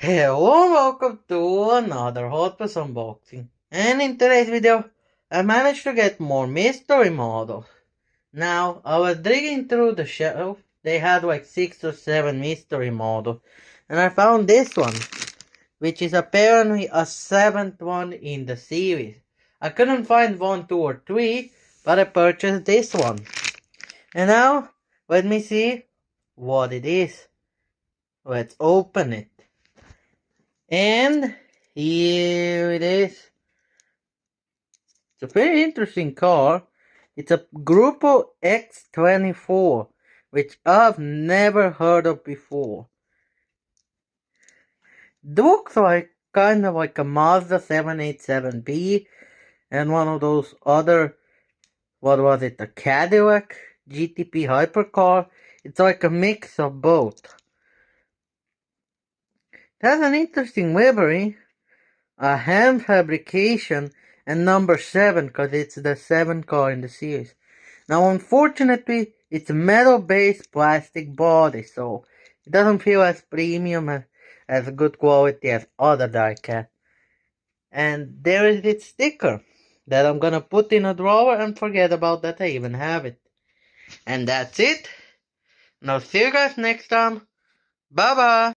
Hello and welcome to another Hot Wheels unboxing. And in today's video, I managed to get more mystery models. Now, I was digging through the shelf. They had like 6 or 7 mystery models. And I found this one, which is apparently a 7th one in the series. I couldn't find 1, 2 or 3, but I purchased this one. And now, let me see what it is. Let's open it. And here it is. It's a very interesting car. It's a Grupo X24, which I've never heard of before. It looks like kind of like a Mazda 787B and one of those other, what was it, a Cadillac GTP hypercar. It's like a mix of both. It has an interesting livery, a hand fabrication, and number 7 because it's the 7th car in the series. Now unfortunately it's metal-based plastic body, so it doesn't feel as premium as good quality as other diecast. And there is its sticker that I'm gonna put in a drawer and forget about that I even have it. And that's it. Now see you guys next time. Bye bye.